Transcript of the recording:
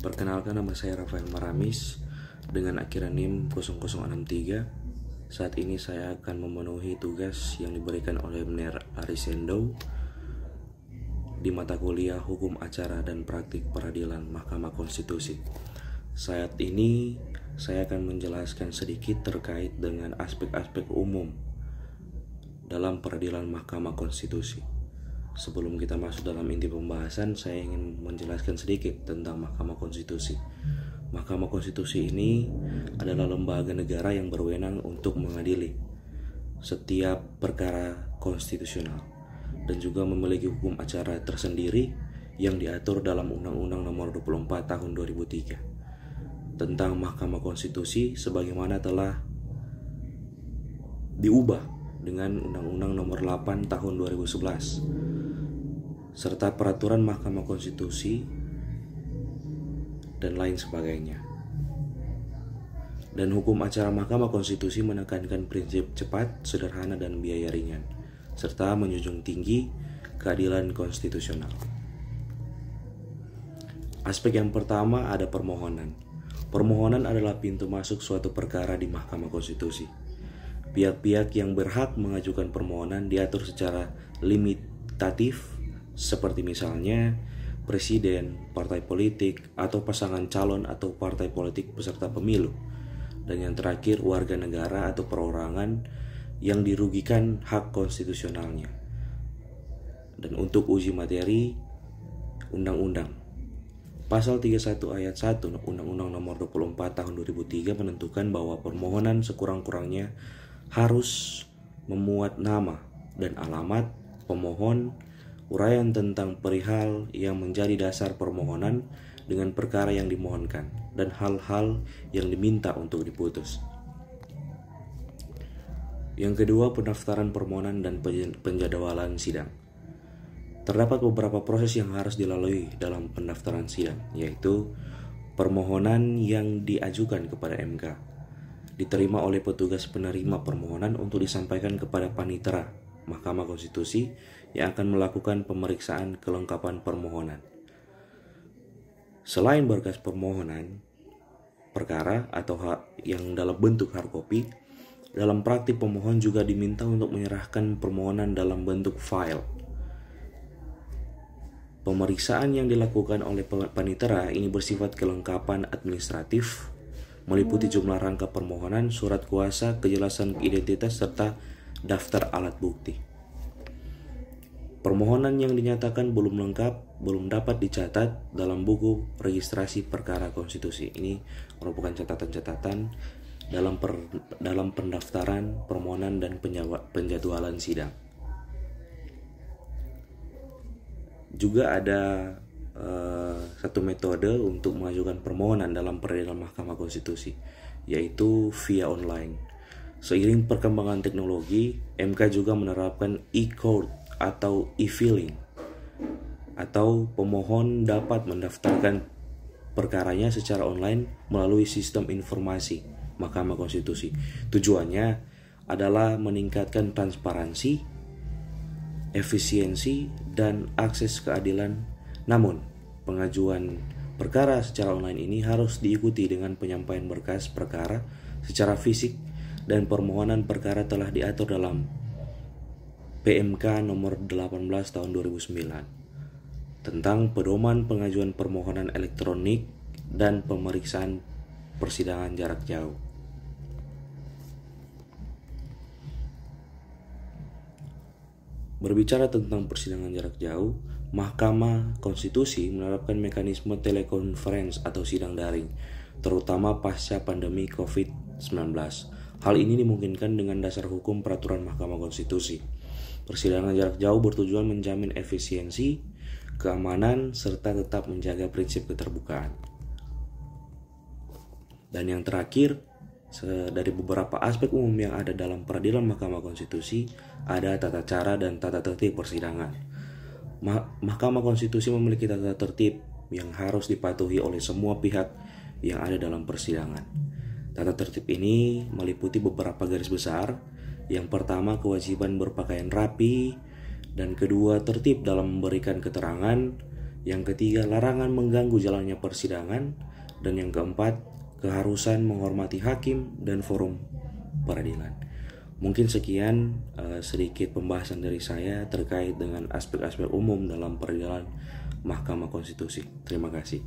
Perkenalkan, nama saya Rafael Maramis dengan akhiran NIM 0063. Saat ini saya akan memenuhi tugas yang diberikan oleh Mner Arisendo di mata kuliah Hukum Acara dan Praktik Peradilan Mahkamah Konstitusi. Saat ini saya akan menjelaskan sedikit terkait dengan aspek-aspek umum dalam peradilan Mahkamah Konstitusi. Sebelum kita masuk dalam inti pembahasan, saya ingin menjelaskan sedikit tentang Mahkamah Konstitusi. Mahkamah Konstitusi ini adalah lembaga negara yang berwenang untuk mengadili setiap perkara konstitusional dan juga memiliki hukum acara tersendiri yang diatur dalam Undang-Undang Nomor 24 Tahun 2003 tentang Mahkamah Konstitusi, sebagaimana telah diubah dengan Undang-Undang Nomor 8 Tahun 2011 serta peraturan Mahkamah Konstitusi dan lain sebagainya. Dan hukum acara Mahkamah Konstitusi menekankan prinsip cepat, sederhana, dan biaya ringan, serta menjunjung tinggi keadilan konstitusional. Aspek yang pertama ada permohonan. Permohonan adalah pintu masuk suatu perkara di Mahkamah Konstitusi. Pihak-pihak yang berhak mengajukan permohonan diatur secara limitatif, seperti misalnya presiden, partai politik, atau pasangan calon atau partai politik peserta pemilu. Dan yang terakhir, warga negara atau perorangan yang dirugikan hak konstitusionalnya. Dan untuk uji materi, undang-undang. Pasal 31 ayat 1 Undang-Undang Nomor 24 Tahun 2003 menentukan bahwa permohonan sekurang-kurangnya harus memuat nama dan alamat pemohon, uraian tentang perihal yang menjadi dasar permohonan dengan perkara yang dimohonkan, dan hal-hal yang diminta untuk diputus. Yang kedua, pendaftaran permohonan dan penjadwalan sidang. Terdapat beberapa proses yang harus dilalui dalam pendaftaran sidang, yaitu permohonan yang diajukan kepada MK, diterima oleh petugas penerima permohonan untuk disampaikan kepada panitera Mahkamah Konstitusi yang akan melakukan pemeriksaan kelengkapan permohonan. Selain berkas permohonan perkara atau yang dalam bentuk hardcopy, dalam praktik pemohon juga diminta untuk menyerahkan permohonan dalam bentuk file. Pemeriksaan yang dilakukan oleh panitera ini bersifat kelengkapan administratif, meliputi jumlah rangka permohonan, surat kuasa, kejelasan identitas, serta daftar alat bukti. Permohonan yang dinyatakan belum lengkap belum dapat dicatat dalam buku registrasi perkara konstitusi. Ini merupakan catatan-catatan dalam pendaftaran permohonan dan penjadwalan sidang. Juga ada satu metode untuk mengajukan permohonan dalam peradilan Mahkamah Konstitusi, yaitu via online. Seiring perkembangan teknologi, MK juga menerapkan e-court atau e-filing, atau pemohon dapat mendaftarkan perkaranya secara online melalui sistem informasi Mahkamah Konstitusi. Tujuannya adalah meningkatkan transparansi, efisiensi, dan akses keadilan. Namun, pengajuan perkara secara online ini harus diikuti dengan penyampaian berkas perkara secara fisik, dan permohonan perkara telah diatur dalam PMK nomor 18 tahun 2009 tentang pedoman pengajuan permohonan elektronik dan pemeriksaan persidangan jarak jauh. Berbicara tentang persidangan jarak jauh, Mahkamah Konstitusi menerapkan mekanisme telekonferensi atau sidang daring, terutama pasca pandemi COVID-19. Hal ini dimungkinkan dengan dasar hukum peraturan Mahkamah Konstitusi. Persidangan jarak jauh bertujuan menjamin efisiensi, keamanan, serta tetap menjaga prinsip keterbukaan. Dan yang terakhir, dari beberapa aspek umum yang ada dalam peradilan Mahkamah Konstitusi, ada tata cara dan tata tertib persidangan. Mahkamah Konstitusi memiliki tata tertib yang harus dipatuhi oleh semua pihak yang ada dalam persidangan. Tata tertib ini meliputi beberapa garis besar. Yang pertama, kewajiban berpakaian rapi, dan kedua, tertib dalam memberikan keterangan. Yang ketiga, larangan mengganggu jalannya persidangan. Dan yang keempat, keharusan menghormati hakim dan forum peradilan. Mungkin sekian sedikit pembahasan dari saya terkait dengan aspek-aspek umum dalam peradilan Mahkamah Konstitusi. Terima kasih.